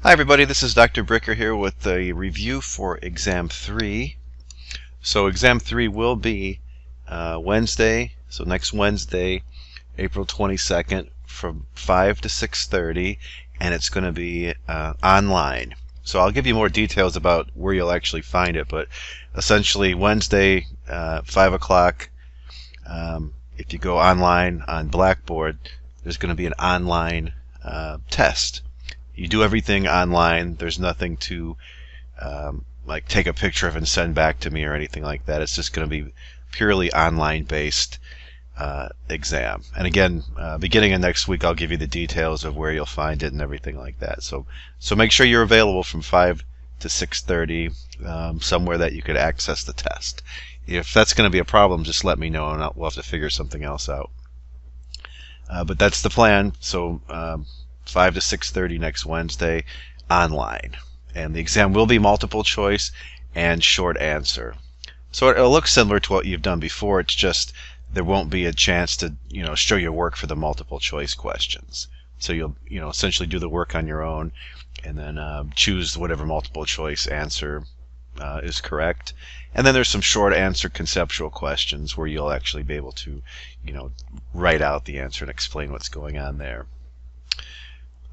Hi everybody, this is Dr. Bricker here with a review for Exam 3. So Exam 3 will be Wednesday, so next Wednesday, April 22nd from 5 to 6:30, and it's going to be online. So I'll give you more details about where you'll actually find it, but essentially Wednesday, 5 o'clock, if you go online on Blackboard, there's going to be an online test. You do everything online. There's nothing to like take a picture of and send back to me or anything like that. It's just going to be purely online based exam. And again, beginning of next week, I'll give you the details of where you'll find it and everything like that. So make sure you're available from 5 to 6:30, somewhere that you could access the test. If that's going to be a problem, just let me know, and we'll have to figure something else out. But that's the plan. So 5 to 6:30 next Wednesday, online. And the exam will be multiple choice and short answer. So it'll look similar to what you've done before. It's just there won't be a chance to show your work for the multiple choice questions. So you'll essentially do the work on your own, and then choose whatever multiple choice answer is correct. And then there's some short answer conceptual questions where you'll actually be able to write out the answer and explain what's going on there.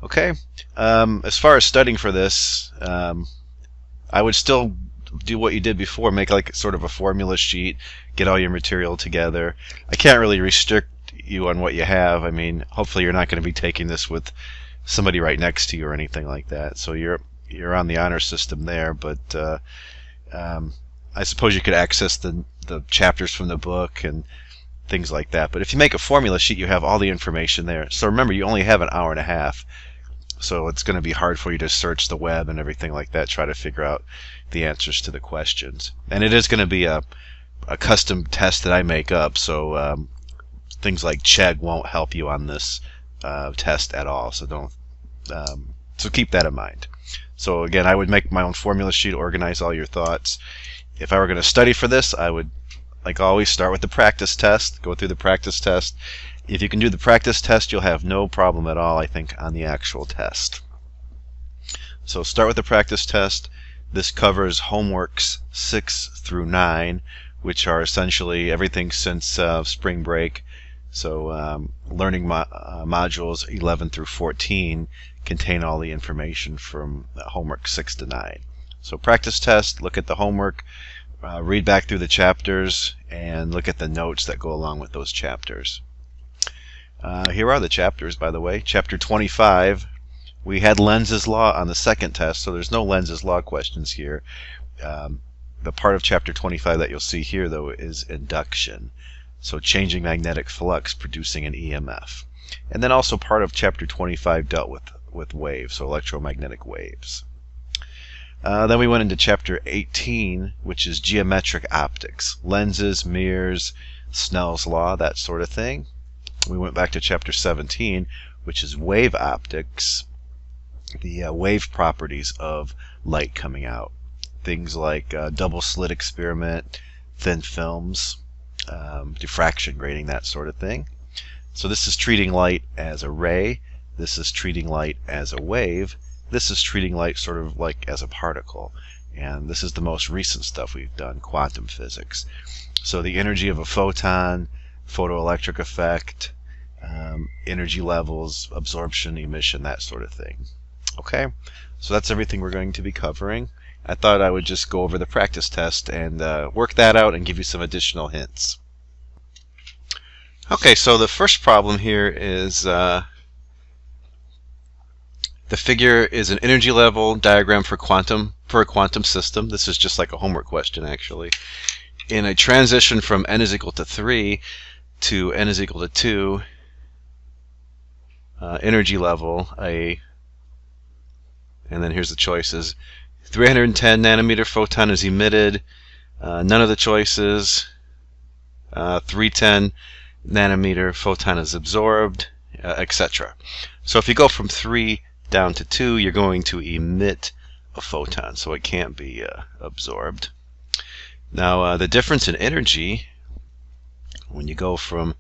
Okay, as far as studying for this, I would still do what you did before. Make like sort of a formula sheet, get all your material together. I can't really restrict you on what you have. I mean, hopefully you're not going to be taking this with somebody right next to you or anything like that. So you're on the honor system there, but I suppose you could access the chapters from the book and things like that. But if you make a formula sheet, you have all the information there. So remember, you only have an hour and a half. So it's going to be hard for you to search the web and everything like that, try to figure out the answers to the questions. And it is going to be a custom test that I make up, so things like Chegg won't help you on this test at all. So so keep that in mind. So again, I would make my own formula sheet, organize all your thoughts. If I were going to study for this, I would, like always, start with the practice test, go through the practice test. If you can do the practice test, you'll have no problem at all, I think, on the actual test. So start with the practice test. This covers homeworks 6 through 9, which are essentially everything since spring break. So learning modules 11 through 14 contain all the information from homework 6 to 9. So practice test, look at the homework, read back through the chapters, and look at the notes that go along with those chapters. Here are the chapters, by the way. Chapter 25, we had Lenz's Law on the second test, so there's no Lenz's Law questions here. The part of Chapter 25 that you'll see here, though, is induction. So changing magnetic flux, producing an EMF. And then also part of Chapter 25 dealt with waves, so electromagnetic waves. Then we went into Chapter 18, which is geometric optics. Lenses, mirrors, Snell's Law, that sort of thing. We went back to Chapter 17, which is wave optics, the wave properties of light coming out. Things like double slit experiment, thin films, diffraction grating, that sort of thing. So this is treating light as a ray. This is treating light as a wave. This is treating light sort of like as a particle. And this is the most recent stuff we've done, quantum physics. So the energy of a photon, photoelectric effect, energy levels, absorption, emission, that sort of thing. Okay, so that's everything we're going to be covering. I thought I would just go over the practice test and work that out and give you some additional hints. Okay, so the first problem here is the figure is an energy level diagram for a quantum system. This is just like a homework question, actually. In a transition from n is equal to 3 to n is equal to 2, energy level, and then here's the choices. 310 nanometer photon is emitted. None of the choices. 310 nanometer photon is absorbed, etc. So if you go from 3 down to 2, you're going to emit a photon, so it can't be absorbed. Now the difference in energy, when you go from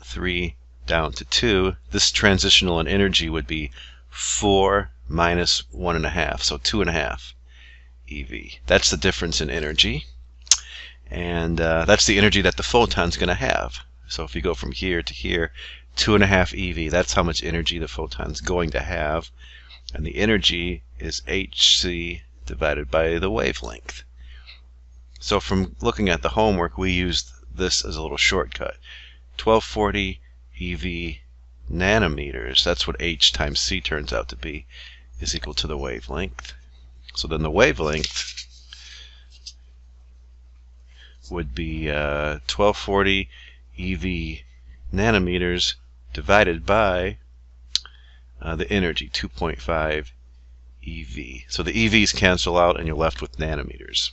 3 down to 2, this transitional in energy would be 4 minus 1.5, so 2.5 eV. That's the difference in energy, and that's the energy that the photon's going to have. So if you go from here to here, 2.5 eV, that's how much energy the photon's going to have, and the energy is hc divided by the wavelength. So from looking at the homework, we used this as a little shortcut. 1240 eV nanometers, that's what h times c turns out to be, is equal to the wavelength. So then the wavelength would be 1240 eV nanometers divided by the energy, 2.5 eV. So the EVs cancel out and you're left with nanometers.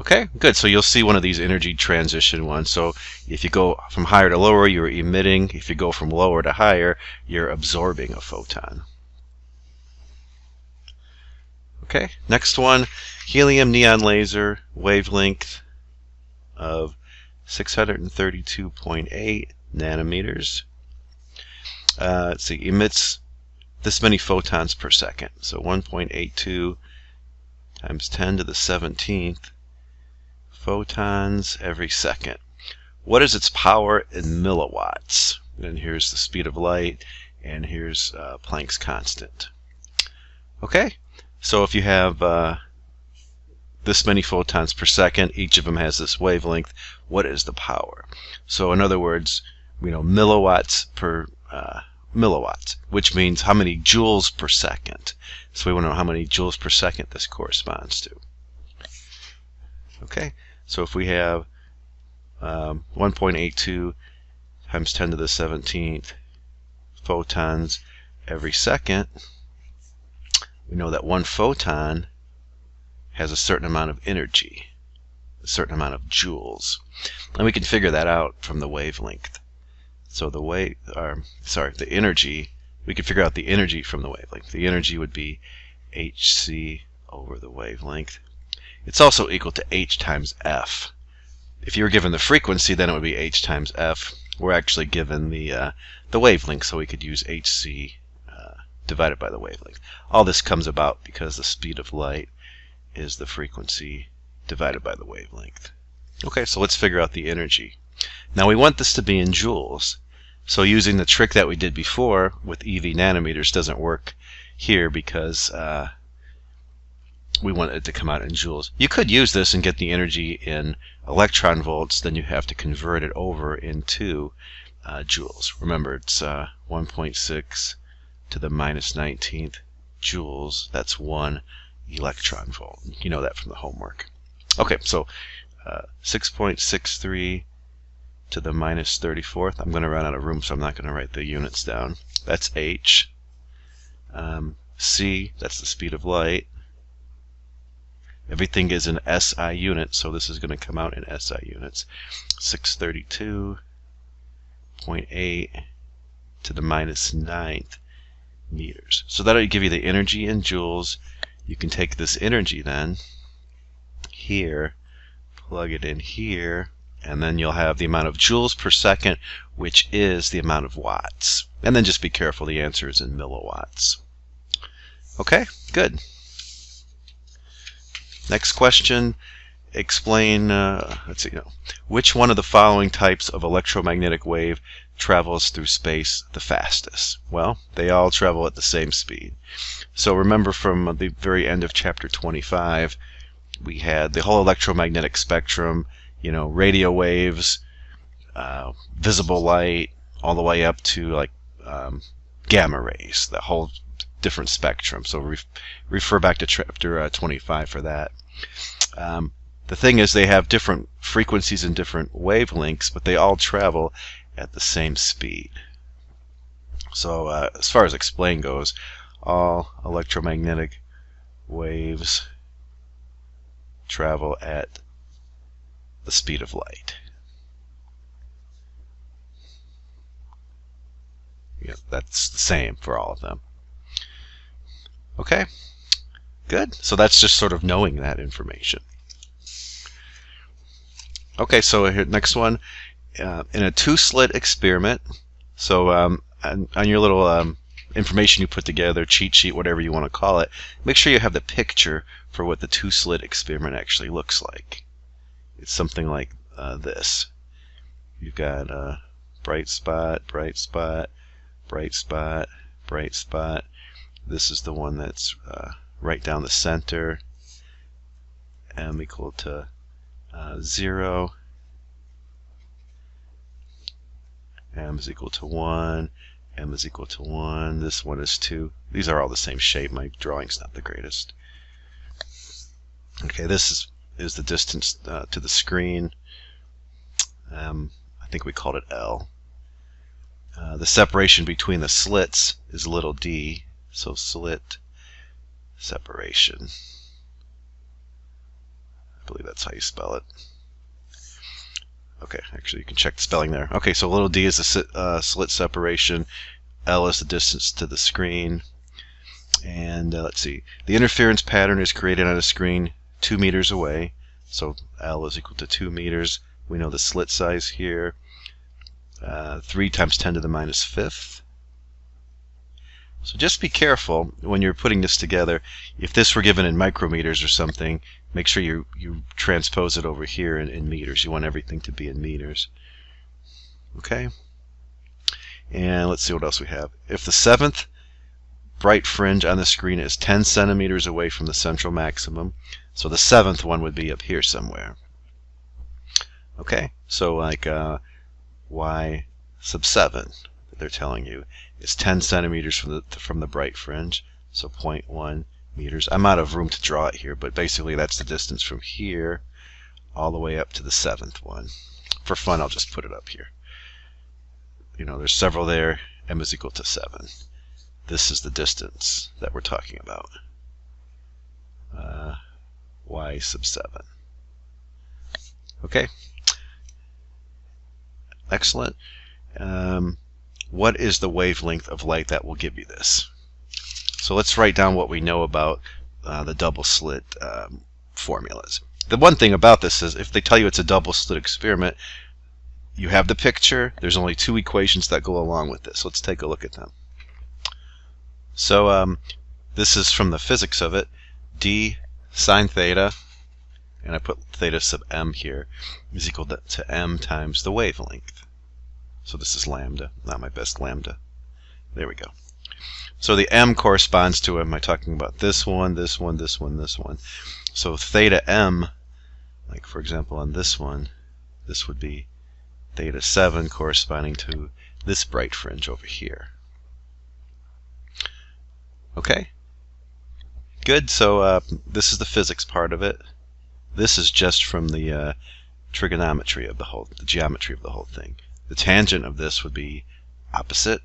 Okay, good. So you'll see one of these energy transition ones. So if you go from higher to lower, you're emitting. If you go from lower to higher, you're absorbing a photon. Okay, next one, helium neon laser, wavelength of 632.8 nanometers. Let's see, emits this many photons per second. So 1.82 times 10 to the 17th photons every second. What is its power in milliwatts? And here's the speed of light, and here's Planck's constant. Okay, so if you have this many photons per second, each of them has this wavelength, what is the power? So in other words, we know milliwatts per milliwatts, which means how many joules per second. So we want to know how many joules per second this corresponds to. Okay, so if we have 1.82 times 10 to the 17th photons every second, we know that one photon has a certain amount of energy, a certain amount of joules, and we can figure that out from the wavelength. So the energy, we can figure out the energy from the wavelength. The energy would be hc over the wavelength. It's also equal to h times f. If you were given the frequency, then it would be h times f. We're actually given the wavelength, so we could use hc divided by the wavelength. All this comes about because the speed of light is the frequency divided by the wavelength. Okay, so let's figure out the energy. Now we want this to be in joules. So using the trick that we did before with EV nanometers doesn't work here because we want it to come out in joules. You could use this and get the energy in electron volts, then you have to convert it over into joules. Remember, it's 1.6 to the minus 19th joules. That's 1 electron volt. You know that from the homework. Okay, so 6.63 to the minus 34th. I'm going to run out of room, so I'm not going to write the units down. That's h. C, that's the speed of light. Everything is in SI units, so this is going to come out in SI units. 632.8 to the minus 9th meters. So that'll give you the energy in joules. You can take this energy then, here, plug it in here, and then you'll have the amount of joules per second, which is the amount of watts. And then just be careful, the answer is in milliwatts. Okay, good. Next question, explain, let's see, which one of the following types of electromagnetic wave travels through space the fastest? Well, they all travel at the same speed. So remember from the very end of chapter 25, we had the whole electromagnetic spectrum, radio waves, visible light, all the way up to like gamma rays, the whole different spectrum. So refer back to chapter 25 for that. The thing is, they have different frequencies and different wavelengths, but they all travel at the same speed. So as far as explain goes, all electromagnetic waves travel at the speed of light. That's the same for all of them. Okay, good. So that's just sort of knowing that information. Okay, so here, next one, in a two-slit experiment. So on your little information you put together, cheat sheet, whatever you want to call it, make sure you have the picture for what the two-slit experiment actually looks like. It's something like this. You've got a bright spot, bright spot, bright spot, bright spot. This is the one that's right down the center. M equal to 0. M is equal to 1. M is equal to 1. This one is 2. These are all the same shape. My drawing's not the greatest. Okay, this is the distance to the screen. I think we called it L. The separation between the slits is little d, so slit separation. I believe that's how you spell it. Okay, actually you can check the spelling there. Okay, so little d is the slit separation, L is the distance to the screen, and let's see, the interference pattern is created on a screen 2 meters away, so L is equal to 2 meters. We know the slit size here, 3 times 10 to the minus fifth. So just be careful when you're putting this together. If this were given in micrometers or something, make sure you transpose it over here in meters. You want everything to be in meters. Okay? And let's see what else we have. If the 7th bright fringe on the screen is 10 centimeters away from the central maximum, so the 7th one would be up here somewhere. Okay? So like y sub 7, they're telling you, is 10 centimeters from the bright fringe, so 0.1 meters. I'm out of room to draw it here, but basically that's the distance from here all the way up to the 7th one. For fun, I'll just put it up here. You know, there's several there. M is equal to 7. This is the distance that we're talking about. Y sub 7. Okay. Excellent. What is the wavelength of light that will give you this? So let's write down what we know about the double slit formulas. The one thing about this is if they tell you it's a double slit experiment, you have the picture. There's only 2 equations that go along with this. Let's take a look at them. So this is from the physics of it. D sine theta, and I put theta sub m here, is equal to m times the wavelength. So this is lambda, not my best lambda. There we go. So the m corresponds to, am I talking about this one, this one, this one, this one? So theta m, like for example on this one, this would be theta 7 corresponding to this bright fringe over here. Okay? Good, so this is the physics part of it. This is just from the trigonometry of the geometry of the whole thing. The tangent of this would be opposite,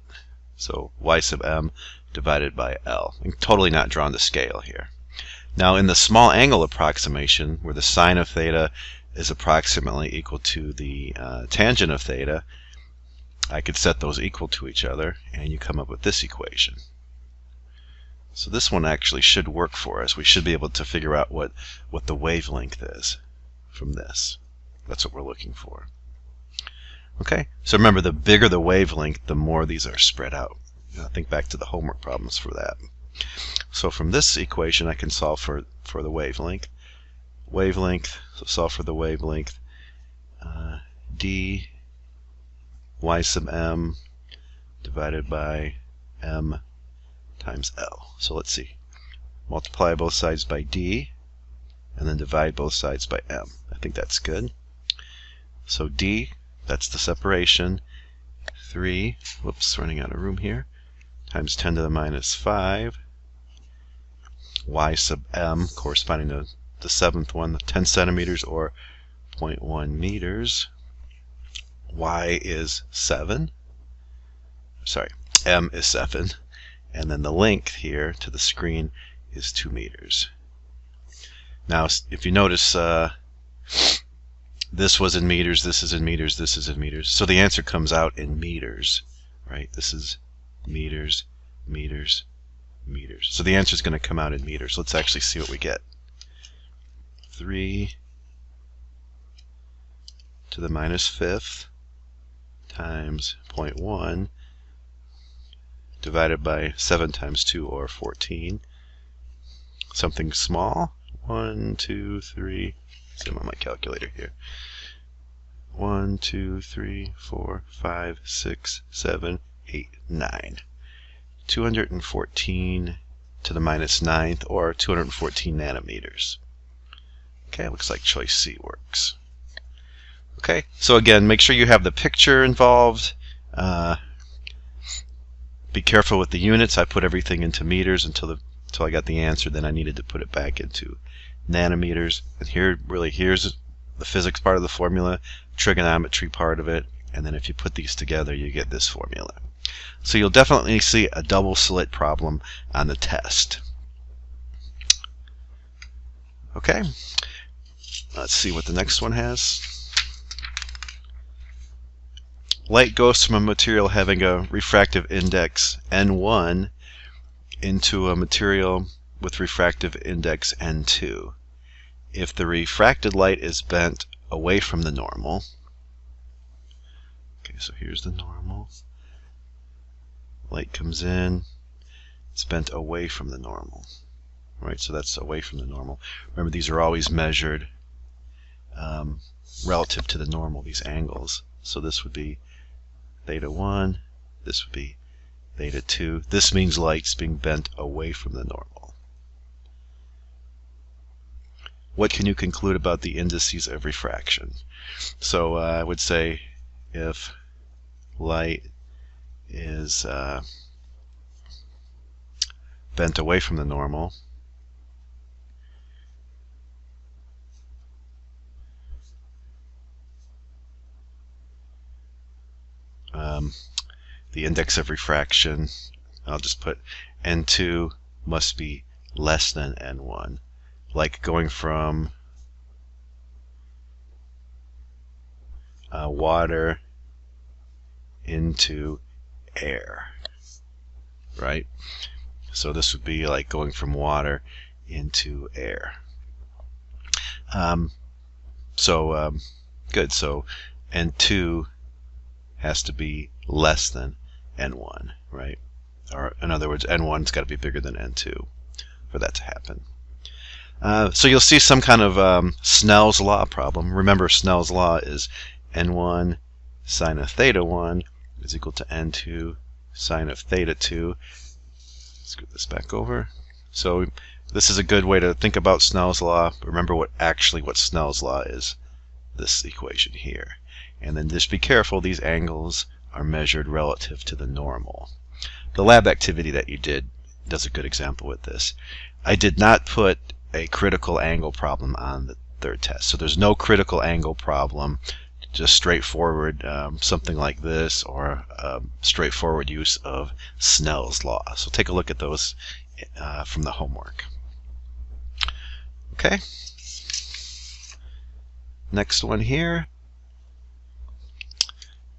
so y sub m divided by L. I'm totally not drawn to scale here. Now in the small angle approximation, where the sine of theta is approximately equal to the tangent of theta, I could set those equal to each other, and you come up with this equation. So this one actually should work for us. We should be able to figure out what the wavelength is from this. That's what we're looking for. Okay, so remember, the bigger the wavelength, the more these are spread out. Think back to the homework problems for that. So from this equation, I can solve for the wavelength. So solve for the wavelength. D y sub m divided by m times L. So let's see. Multiply both sides by D, and then divide both sides by m. I think that's good. So D, that's the separation, 3, whoops, running out of room here, times 10 to the minus 5, y sub m, corresponding to the 7th one, 10 centimeters or 0.1 meters. Y is 7. Sorry, m is 7. And then the length here to the screen is 2 meters. Now, if you notice, this was in meters, this is in meters, this is in meters. So the answer comes out in meters, right? This is meters, meters, meters. So the answer is going to come out in meters. Let's actually see what we get. 3 to the minus fifth times 0.1 divided by 7 times 2, or 14. Something small. 1, 2, 3. I'm on my calculator here. 1, 2, 3, 4, 5, 6, 7, 8, 9. 214 to the minus 9th, or 214 nanometers. Okay, looks like choice C works. Okay, so again, make sure you have the picture involved. Be careful with the units. I put everything into meters until I got the answer. Then I needed to put it back into nanometers. And here's the physics part of the formula, trigonometry part of it, and then if you put these together, you get this formula. So you'll definitely see a double slit problem on the test. Okay, let's see what the next one has. Light goes from a material having a refractive index N1 into a material with refractive index N2. If the refracted light is bent away from the normal, okay, so here's the normal. Light comes in, it's bent away from the normal. Right, so that's away from the normal. Remember, these are always measured relative to the normal, these angles. So this would be theta 1, this would be theta 2. This means light's being bent away from the normal. What can you conclude about the indices of refraction? So I would say if light is bent away from the normal, the index of refraction, I'll just put N2 must be less than N1, like going from water into air, right? So this would be like going from water into air. Good. So N2 has to be less than N1, right? Or in other words, N1's got to be bigger than N2 for that to happen. So you'll see some kind of Snell's law problem. Remember, Snell's law is N1 sine of theta 1 is equal to N2 sine of theta 2. Scoot this back over. So this is a good way to think about Snell's law. Remember what Snell's law is, this equation here. And then just be careful, these angles are measured relative to the normal. The lab activity that you did does a good example with this. I did not put a critical angle problem on the third test. So there's no critical angle problem, just straightforward something like this, or straightforward use of Snell's law. So take a look at those from the homework. Okay. Next one here.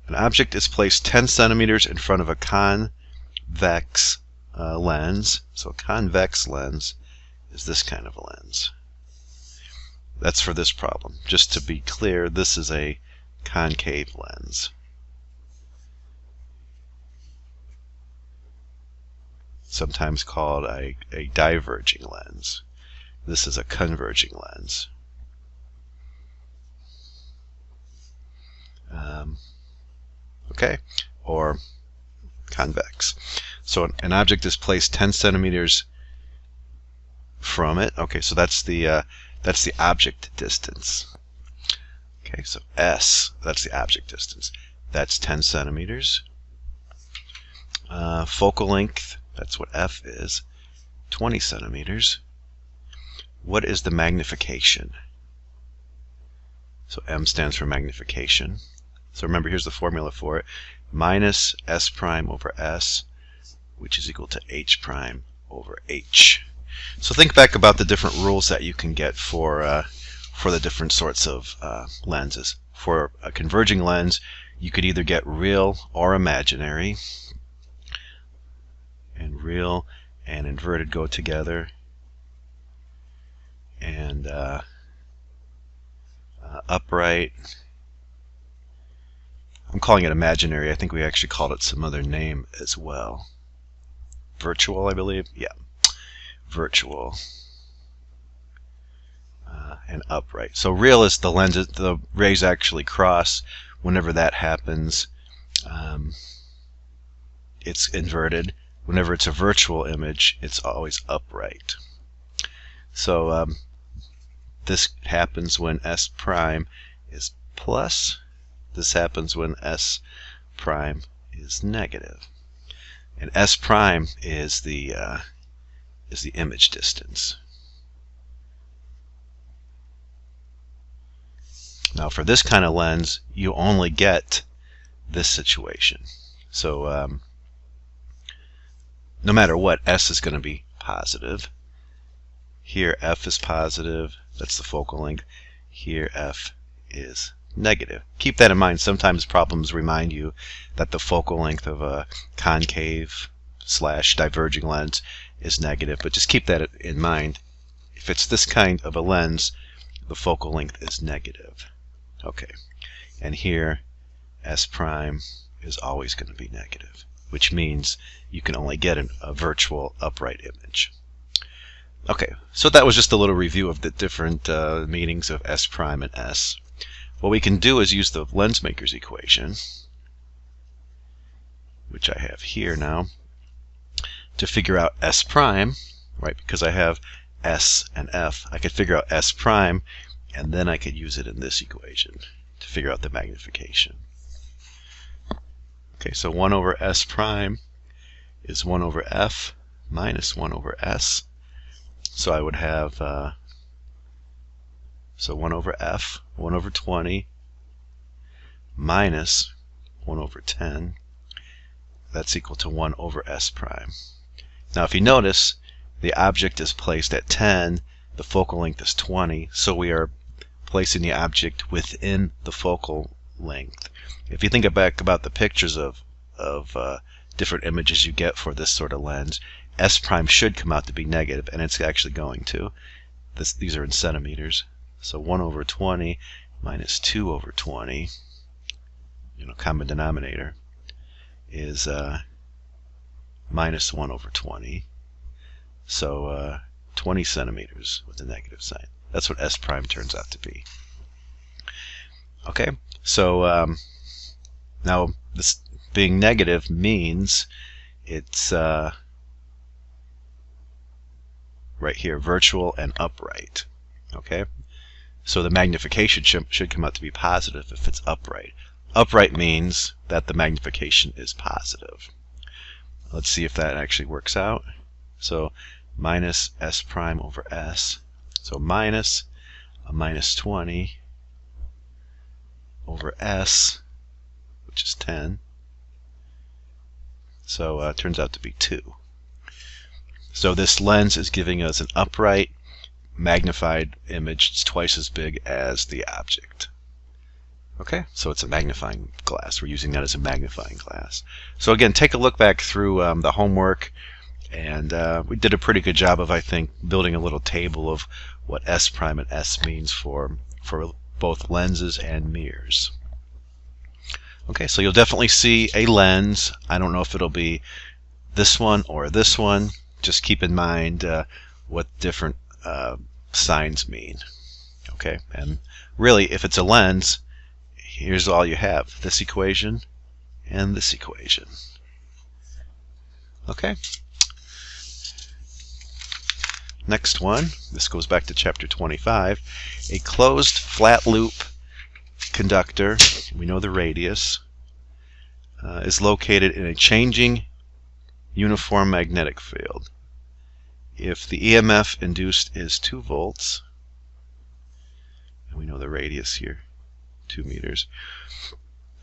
An object is placed 10 centimeters in front of a convex lens. So a convex lens is this kind of a lens. That's for this problem. Just to be clear, this is a concave lens. Sometimes called a diverging lens. This is a converging lens. Okay, or convex. So an object is placed 10 centimeters from it. Okay, so that's the object distance. Okay, so S, that's the object distance. That's 10 centimeters. Focal length, that's what F is, 20 centimeters. What is the magnification? So M stands for magnification. So remember, here's the formula for it. Minus S prime over S, which is equal to H prime over H. So think back about the different rules that you can get for the different sorts of lenses. For a converging lens, you could either get real or imaginary. And real and inverted go together. And upright, I'm calling it imaginary. I think we actually called it some other name as well. virtual, I believe. Yeah, virtual and upright. So real is the rays actually cross. Whenever that happens, it's inverted. Whenever it's a virtual image, it's always upright. So this happens when S prime is plus. This happens when S prime is negative. And S prime is the image distance. Now for this kind of lens, you only get this situation. So no matter what, S is going to be positive. Here F is positive, that's the focal length. Here F is negative. Keep that in mind. Sometimes problems remind you that the focal length of a concave / diverging lens is negative, but just keep that in mind. If it's this kind of a lens, the focal length is negative. Okay, and here S prime is always going to be negative, which means you can only get a virtual upright image. Okay, so that was just a little review of the different meanings of S prime and S. What we can do is use the lensmaker's equation, which I have here now, to figure out S prime, right? Because I have S and F, I could figure out S prime, and then I could use it in this equation to figure out the magnification. Okay, so 1 over S prime is 1 over F minus 1 over S. So I would have, so 1 over F, 1 over 20, minus 1 over 10. That's equal to 1 over S prime. Now if you notice, the object is placed at 10, the focal length is 20, so we are placing the object within the focal length. If you think back about the pictures of different images you get for this sort of lens, S prime should come out to be negative, and it's actually going to. These are in centimeters. So 1 over 20 minus 2 over 20, common denominator, is minus 1 over 20. So 20 centimeters with a negative sign. That's what S prime turns out to be. Okay, so now this being negative means it's right here, virtual and upright. Okay, so the magnification should come out to be positive if it's upright. Upright means that the magnification is positive. Let's see if that actually works out. So minus S prime over S. So minus a minus 20 over S, which is 10. So it turns out to be 2. So this lens is giving us an upright, magnified image. It's twice as big as the object. Okay, so it's a magnifying glass. We're using that as a magnifying glass. So again, take a look back through the homework, and we did a pretty good job of, I think, building a little table of what S prime and S means for both lenses and mirrors. Okay, so you'll definitely see a lens. I don't know if it'll be this one or this one. Just keep in mind what different signs mean. Okay, and really, if it's a lens, here's all you have: this equation and this equation. Okay. Next one, this goes back to chapter 25. A closed flat loop conductor, we know the radius, is located in a changing uniform magnetic field. If the EMF induced is 2 volts, and we know the radius here, 2 meters.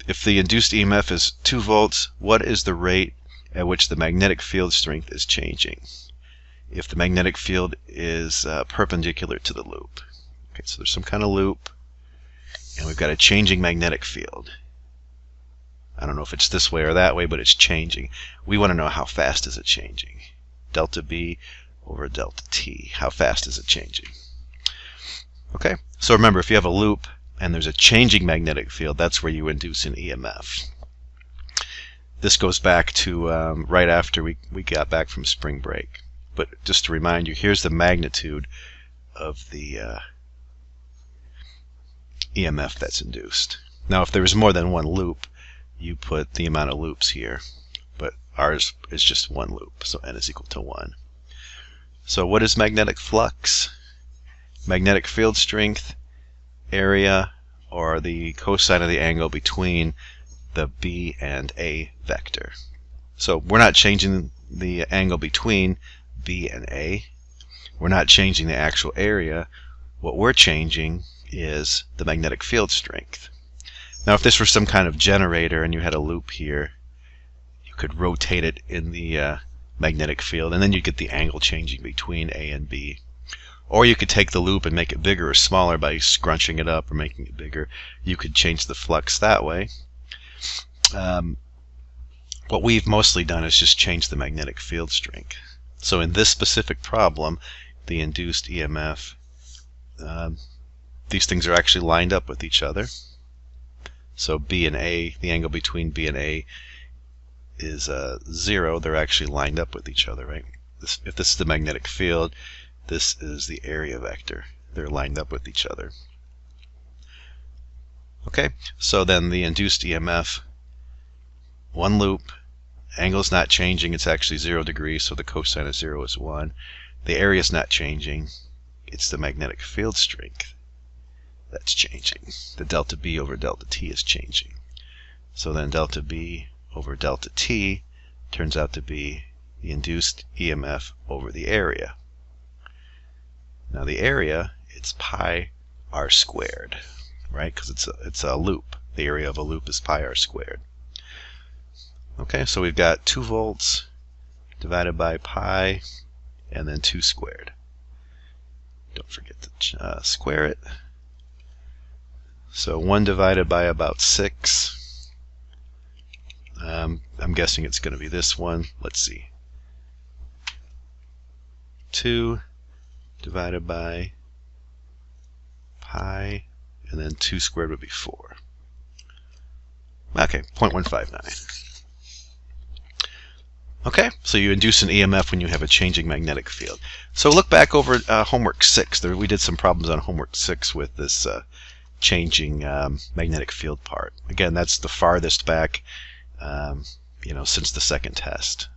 If the induced EMF is 2 volts, what is the rate at which the magnetic field strength is changing? If the magnetic field is perpendicular to the loop. Okay, so there's some kind of loop, and we've got a changing magnetic field. I don't know if it's this way or that way, but it's changing. We want to know how fast is it changing. Delta B over delta T. How fast is it changing? Okay, so remember, if you have a loop and there's a changing magnetic field, that's where you induce an EMF. This goes back to right after we got back from spring break. But just to remind you, here's the magnitude of the EMF that's induced. Now, if there's more than one loop, you put the amount of loops here. But ours is just one loop, so n is equal to 1. So what is magnetic flux? Magnetic field strength, area, or the cosine of the angle between the B and A vector. So we're not changing the angle between B and A. We're not changing the actual area. What we're changing is the magnetic field strength. Now, if this were some kind of generator and you had a loop here, you could rotate it in the magnetic field, and then you get the angle changing between A and B. Or you could take the loop and make it bigger or smaller by scrunching it up or making it bigger. You could change the flux that way. What we've mostly done is just change the magnetic field strength. So in this specific problem, the induced EMF, these things are actually lined up with each other. So B and A, the angle between B and A is 0. They're actually lined up with each other, right? If this is the magnetic field, this is the area vector. They're lined up with each other. Okay, so then the induced EMF, one loop, angle's not changing, it's actually 0 degrees, so the cosine of 0 is 1. The area's not changing, it's the magnetic field strength that's changing. The delta B over delta T is changing. So then delta B over delta T turns out to be the induced EMF over the area. Now the area, it's pi r squared, right? Because it's a loop. The area of a loop is pi r squared. Okay, so we've got 2 volts divided by pi and then 2 squared. Don't forget to square it. So 1 divided by about 6. I'm guessing it's going to be this one. Let's see. 2 divided by pi, and then 2 squared would be 4. Okay, 0.159. Okay, so you induce an EMF when you have a changing magnetic field. So look back over homework 6. We did some problems on homework 6 with this changing magnetic field part. Again, that's the farthest back since the second test.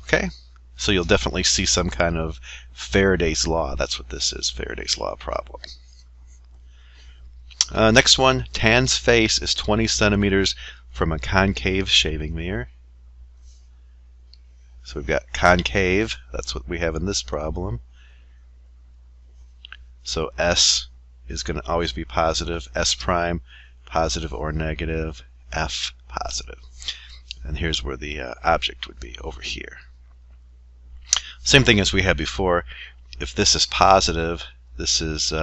Okay, so you'll definitely see some kind of Faraday's law. That's what this is, Faraday's law problem. Next one, Tan's face is 20 centimeters from a concave shaving mirror. So we've got concave, that's what we have in this problem. So S is going to always be positive, S prime, positive or negative, F positive. And here's where the object would be, over here. Same thing as we had before. If this is positive, this is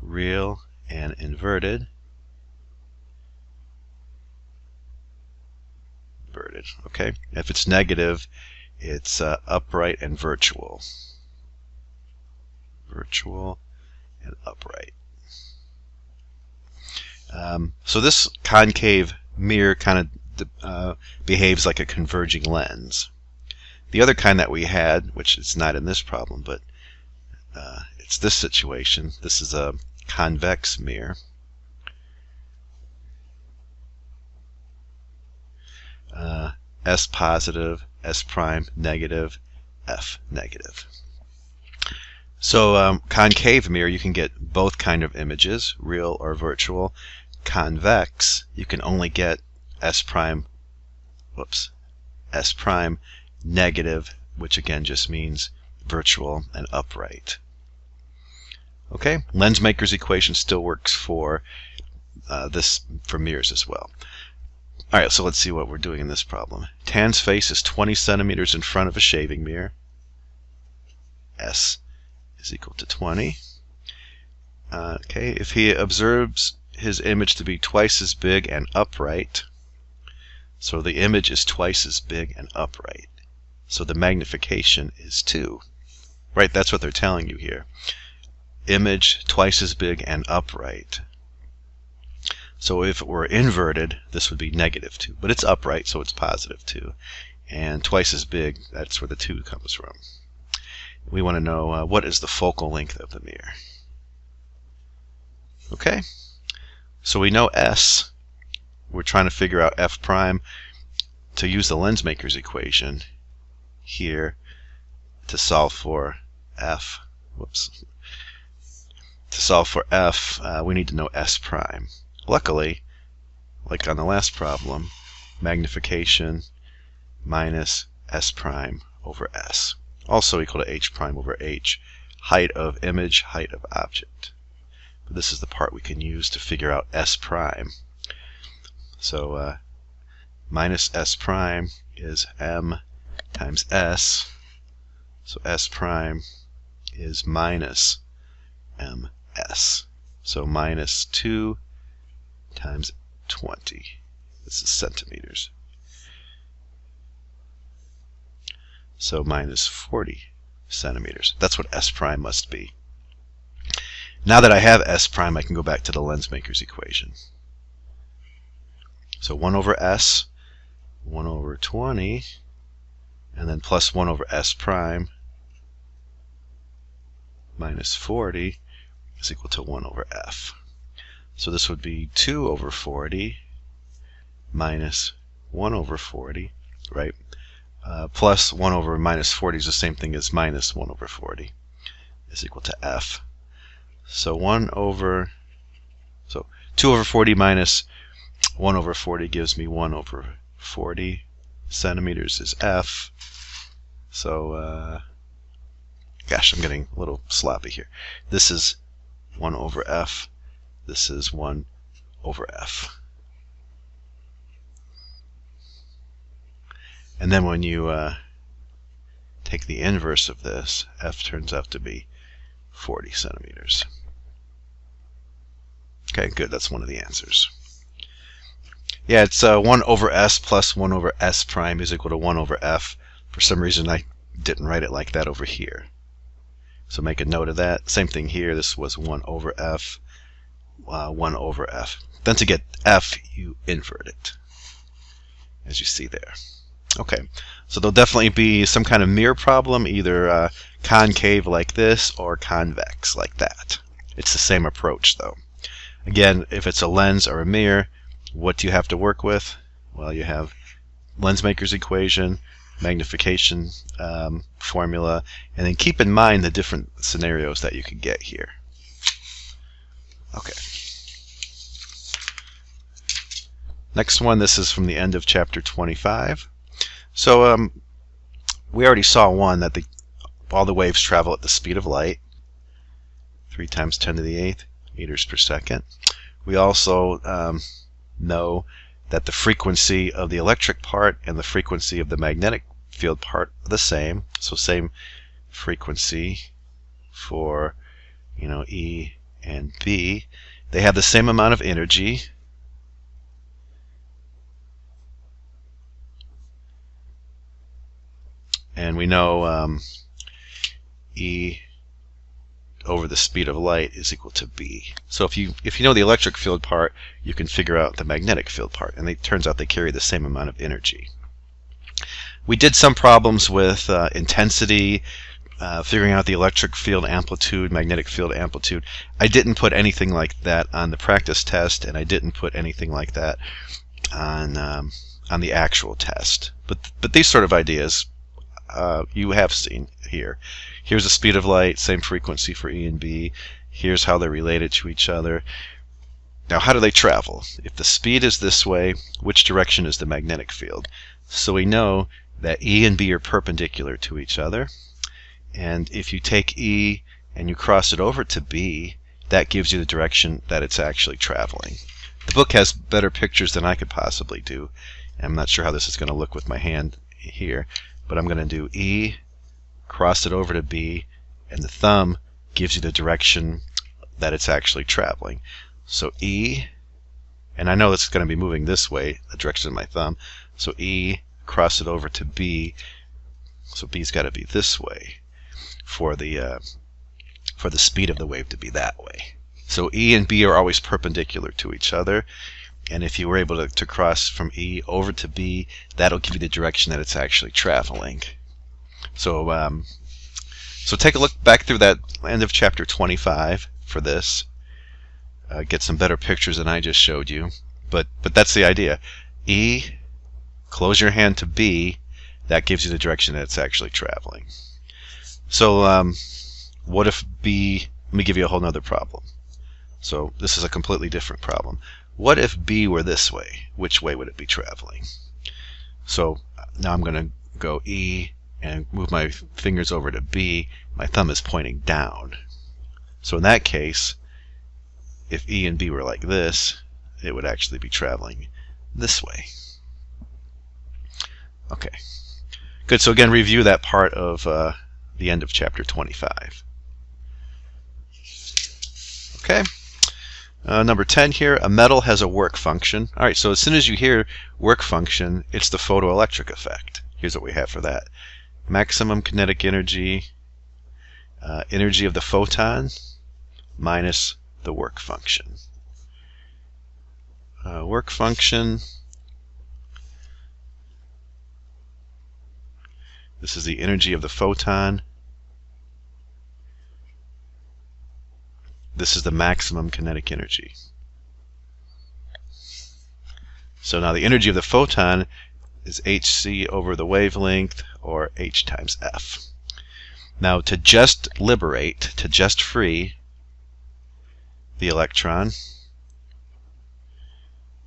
real and inverted. Okay. If it's negative, it's upright and virtual. Virtual and upright. So this concave mirror kind of behaves like a converging lens. The other kind that we had, which is not in this problem, but it's this situation. This is a convex mirror. S positive, S prime negative, F negative. So concave mirror, you can get both kind of images, real or virtual. Convex, you can only get S prime negative, which again just means virtual and upright. Okay, Lensmaker's equation still works for this for mirrors as well. Alright, so let's see what we're doing in this problem. Tan's face is 20 centimeters in front of a shaving mirror. S is equal to 20. Okay, if he observes his image to be twice as big and upright, so the image is twice as big and upright, so the magnification is 2. Right, that's what they're telling you here. Image twice as big and upright. So if it were inverted, this would be -2. But it's upright, so it's +2. And twice as big, that's where the 2 comes from. We want to know what is the focal length of the mirror. Okay, so we know S. We're trying to figure out F prime to use the lensmaker's equation here to solve for F. Whoops. To solve for F, we need to know S prime. Luckily, like on the last problem, magnification minus S prime over S, also equal to H prime over H, height of image, height of object. But this is the part we can use to figure out S prime. So minus S prime is M times S, so S prime is minus MS. So minus 2 times 20. This is centimeters. So minus 40 centimeters. That's what S prime must be. Now that I have S prime, I can go back to the lensmaker's equation. So 1 over S, 1 over 20, and then plus 1 over S prime minus 40 is equal to 1 over F. So this would be 2 over 40 minus 1 over 40, right? Plus 1 over minus 40 is the same thing as minus 1 over 40 is equal to F. So 2 over 40 minus 1 over 40 gives me 1 over 40 centimeters is F. So, gosh, I'm getting a little sloppy here. This is 1 over F. This is 1 over F. And then when you take the inverse of this, F turns out to be 40 centimeters. Okay, good. That's one of the answers. Yeah, it's 1 over S plus 1 over S prime is equal to 1 over F. For some reason, I didn't write it like that over here. So make a note of that. Same thing here. This was 1 over F, 1 over F. Then to get F, you invert it, as you see there. Okay, so there'll definitely be some kind of mirror problem, either concave like this or convex like that. It's the same approach, though. Again, if it's a lens or a mirror, what do you have to work with? Well, you have lensmaker's equation, magnification formula, and then keep in mind the different scenarios that you could get here. Okay. Next one, this is from the end of chapter 25. So we already saw one that all the waves travel at the speed of light, 3 times 10 to the 8th meters per second. We also know that the frequency of the electric part and the frequency of the magnetic field part are the same. So same frequency for E and B. They have the same amount of energy. And we know E over the speed of light is equal to B. So if you know the electric field part, you can figure out the magnetic field part, and it turns out they carry the same amount of energy. We did some problems with intensity, figuring out the electric field amplitude, magnetic field amplitude. I didn't put anything like that on the practice test, and I didn't put anything like that on the actual test. But these sort of ideas you have seen here. Here's the speed of light, same frequency for E and B. Here's how they're related to each other. Now, how do they travel? If the speed is this way, which direction is the magnetic field? So we know that E and B are perpendicular to each other. And if you take E and you cross it over to B, that gives you the direction that it's actually traveling. The book has better pictures than I could possibly do. I'm not sure how this is going to look with my hand here, but I'm going to do E, cross it over to B, and the thumb gives you the direction that it's actually traveling. So E, and I know it's going to be moving this way, the direction of my thumb, so E, cross it over to B, so B's got to be this way for the speed of the wave to be that way. So E and B are always perpendicular to each other. And if you were able to cross from E over to B, that'll give you the direction that it's actually traveling. So, so take a look back through that end of chapter 25 for this. Get some better pictures than I just showed you. But that's the idea. E, close your hand to B, that gives you the direction that it's actually traveling. So what if B, let me give you a whole nother problem. So this is a completely different problem. What if B were this way? Which way would it be traveling? So now I'm going to go E and move my fingers over to B. My thumb is pointing down. So in that case, if E and B were like this, it would actually be traveling this way. Okay. Good. So again, review that part of the end of chapter 25. Okay. Number 10 here, a metal has a work function. All right, so as soon as you hear work function, it's the photoelectric effect. Here's what we have for that. Maximum kinetic energy, energy of the photon minus the work function. Work function, this is the energy of the photon. This is the maximum kinetic energy. So now the energy of the photon is hc over the wavelength, or h times f. Now to just liberate, to just free the electron,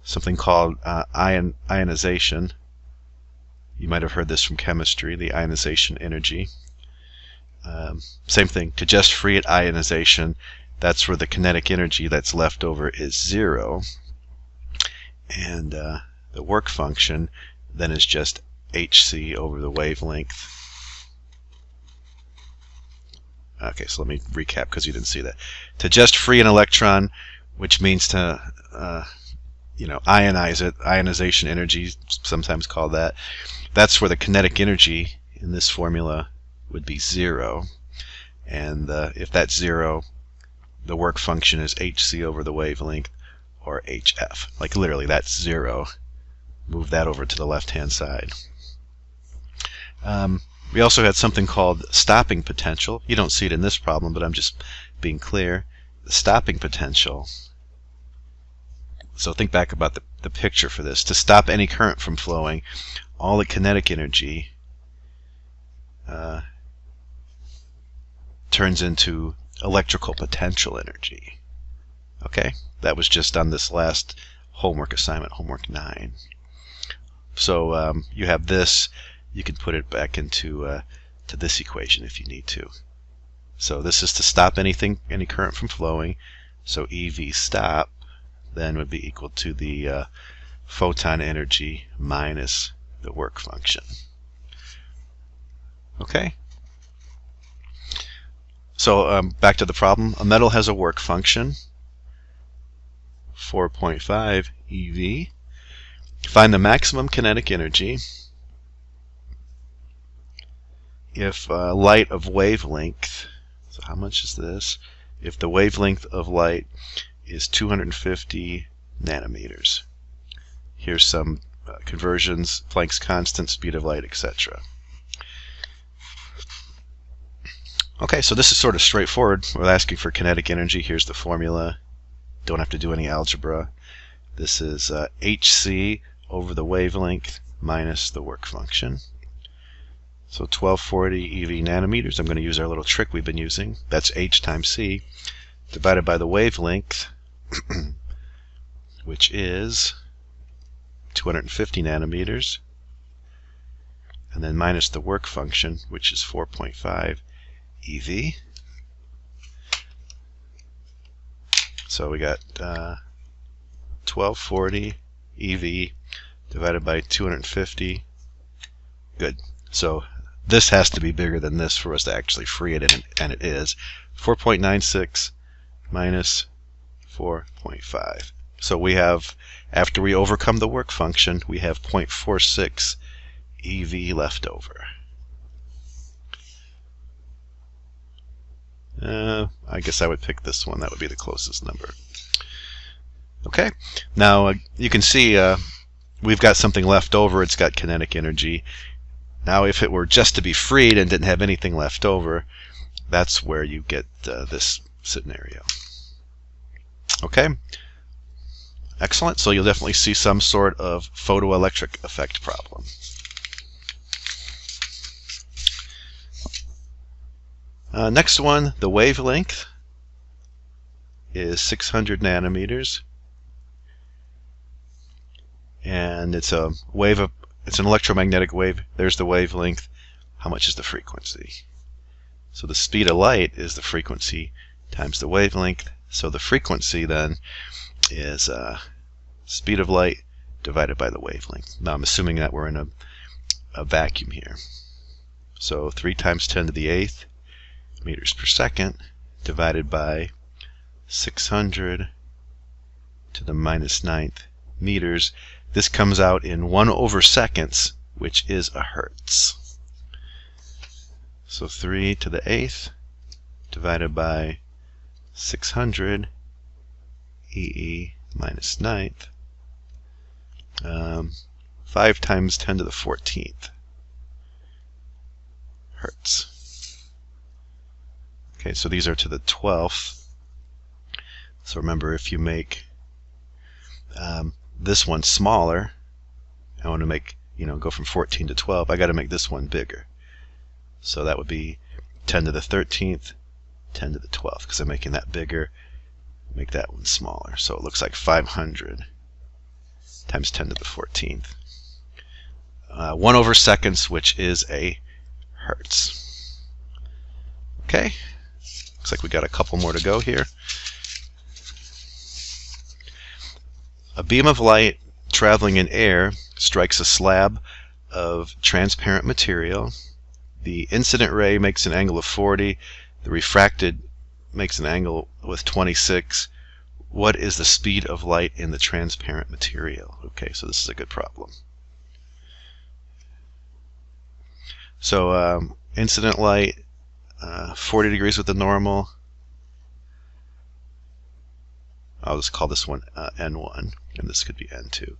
something called ionization. You might have heard this from chemistry, the ionization energy. Same thing, to just free it, ionization. That's where the kinetic energy that's left over is 0. And the work function then is just hc over the wavelength. Okay, so let me recap because you didn't see that. To just free an electron, which means to ionize it, ionization energy, sometimes called that. That's where the kinetic energy in this formula would be 0. And if that's 0, the work function is hc over the wavelength, or hf. Like literally, that's 0. Move that over to the left-hand side. We also had something called stopping potential. You don't see it in this problem, but I'm just being clear. The stopping potential. So think back about the picture for this. To stop any current from flowing, all the kinetic energy turns into electrical potential energy. Okay, that was just on this last homework assignment, homework 9. So you have this. You can put it back into to this equation if you need to. So this is to stop any current from flowing. So EV stop then would be equal to the photon energy minus the work function. Okay. So back to the problem. A metal has a work function, 4.5 eV. Find the maximum kinetic energy if light of wavelength, so how much is this? If the wavelength of light is 250 nanometers. Here's some conversions, Planck's constant, speed of light, etc. Okay, so this is sort of straightforward. We're asking for kinetic energy. Here's the formula. Don't have to do any algebra. This is hc over the wavelength minus the work function. So 1240 eV nanometers. I'm going to use our little trick we've been using. That's h times c divided by the wavelength, which is 250 nanometers, and then minus the work function, which is 4.5 eV. So we got 1240 eV divided by 250. Good. So this has to be bigger than this for us to actually free it, and it is. 4.96 minus 4.5. So we have, after we overcome the work function, we have 0.46 eV left over. I I guess I would pick this one. That would be the closest number. Okay, now you can see we've got something left over. It's got kinetic energy. Now if it were just to be freed and didn't have anything left over, that's where you get this scenario. Okay, excellent. So you'll definitely see some sort of photoelectric effect problem. Next one, the wavelength is 600 nanometers, and it's a wave of, it's an electromagnetic wave. There's the wavelength. How much is the frequency? So the speed of light is the frequency times the wavelength. So the frequency then is speed of light divided by the wavelength. Now I'm assuming that we're in a vacuum here. So 3 times 10 to the 8th meters per second divided by 600 to the minus 9th meters. This comes out in 1/seconds, which is a hertz. So 3 to the 8th divided by 600 EE minus 9th, 5 times 10 to the 14th hertz. Okay, so these are to the 12th. So remember, if you make this one smaller, I want to make, go from 14 to 12, I got to make this one bigger. So that would be 10 to the 13th, 10 to the 12th, because I'm making that bigger, make that one smaller. So it looks like 500 times 10 to the 14th. 1/seconds, which is a hertz. Okay, looks like we got a couple more to go here. A beam of light traveling in air strikes a slab of transparent material. The incident ray makes an angle of 40. The refracted makes an angle with 26. What is the speed of light in the transparent material? Okay, so this is a good problem. So incident light, 40 degrees with the normal. I'll just call this one N1, and this could be N2.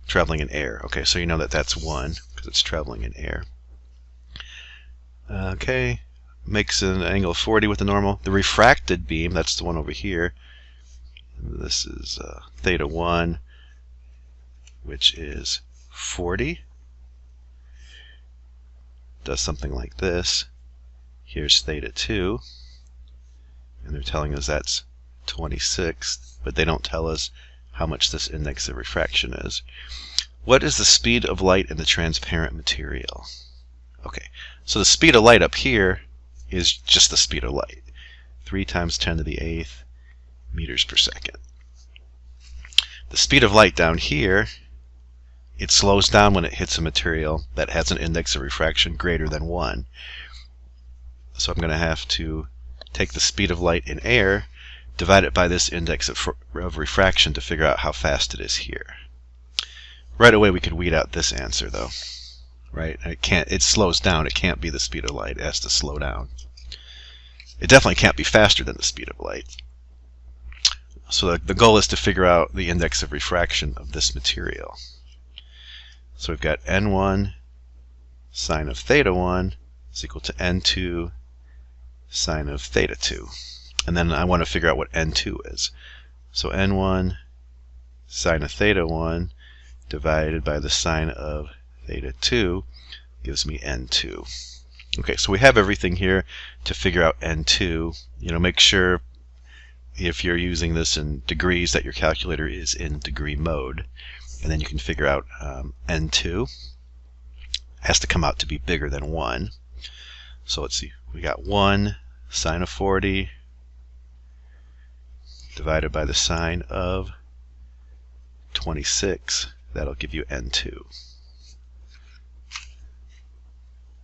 Traveling in air. Okay, so you know that that's 1 because it's traveling in air. Okay, makes an angle of 40 with the normal. The refracted beam, that's the one over here. This is theta 1, which is 40. Does something like this. Here's theta 2, and they're telling us that's 26, but they don't tell us how much this index of refraction is. What is the speed of light in the transparent material? Okay, so the speed of light up here is just the speed of light. 3 times 10 to the 8th meters per second. The speed of light down here, it slows down when it hits a material that has an index of refraction greater than 1. So I'm going to have to take the speed of light in air, divide it by this index of refraction to figure out how fast it is here. Right away we could weed out this answer though. Right? It slows down. It can't be the speed of light. It has to slow down. It definitely can't be faster than the speed of light. So the goal is to figure out the index of refraction of this material. So we've got N1 sine of theta 1 is equal to N2 sine of theta 2. And then I want to figure out what N2 is. So N1 sine of theta 1 divided by the sine of theta 2 gives me N2. Okay, so we have everything here to figure out N2. Make sure if you're using this in degrees that your calculator is in degree mode, and then you can figure out N2 has to come out to be bigger than 1. So let's see, we got 1 sine of 40 divided by the sine of 26. That'll give you N2.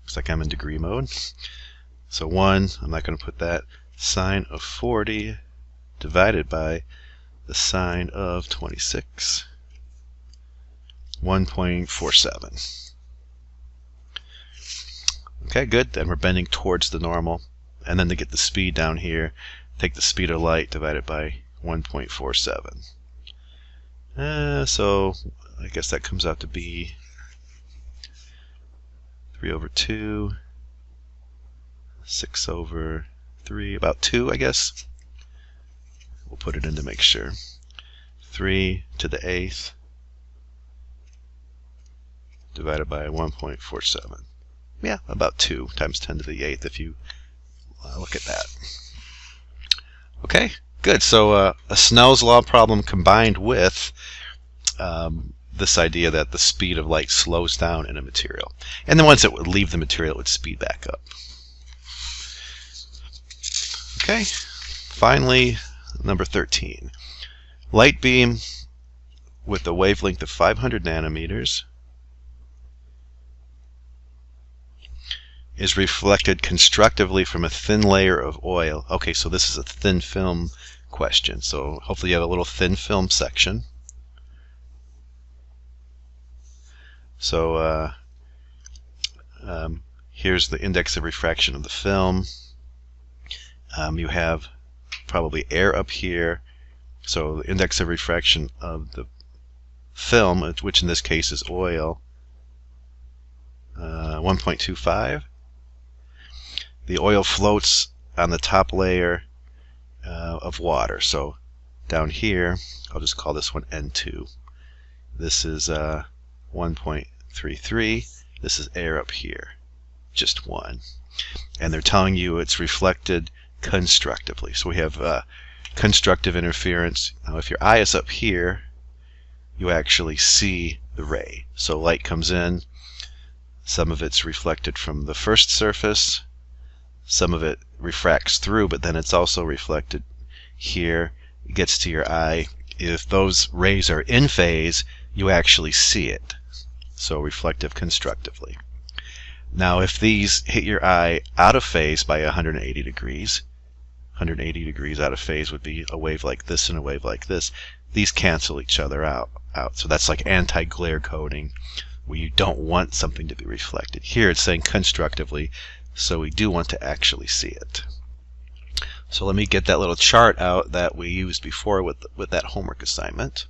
Looks like I'm in degree mode. So 1, I'm not going to put that, sine of 40 divided by the sine of 26. 1.47. Okay, good. Then we're bending towards the normal. and then to get the speed down here, take the speed of light divided by 1.47. So I guess that comes out to be 3 over 2, 6 over 3, about 2, I guess. We'll put it in to make sure. 3 to the 8th divided by 1.47. Yeah, about 2 times 10 to the 8th if you look at that. Okay, good. So a Snell's law problem combined with this idea that the speed of light slows down in a material. And then once it would leave the material, it would speed back up. Okay, finally, number 13. Light beam with a wavelength of 500 nanometers is reflected constructively from a thin layer of oil. Okay, so this is a thin film question. So hopefully you have a little thin film section. So here's the index of refraction of the film. You have probably air up here. So the index of refraction of the film, which in this case is oil, 1.25. The oil floats on the top layer of water. So down here, I'll just call this one N2. This is 1.33. This is air up here, just 1. And they're telling you it's reflected constructively. So we have constructive interference. Now if your eye is up here, you actually see the ray. So light comes in, some of it's reflected from the first surface, some of it refracts through, but then it's also reflected here. It gets to your eye. If those rays are in phase, you actually see it. So reflective constructively. Now if these hit your eye out of phase by 180 degrees, 180 degrees out of phase would be a wave like this and a wave like this. These cancel each other out. So that's like anti-glare coating, where you don't want something to be reflected. Here it's saying constructively, so we do want to actually see it. So let me get that little chart out that we used before with that homework assignment.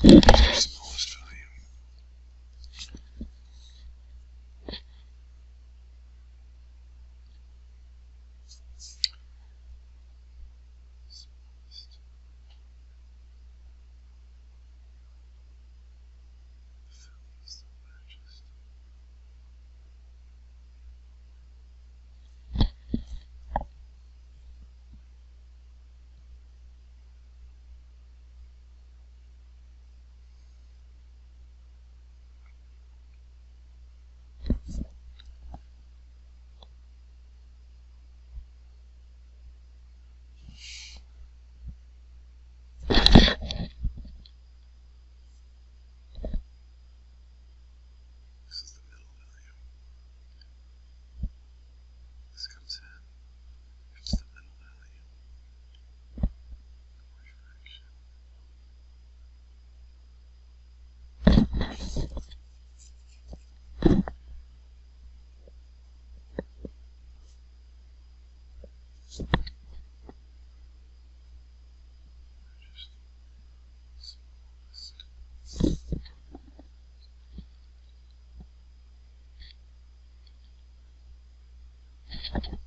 Smallest value. This is the middle value. This comes in. It's the middle value. Large fraction. Smallest.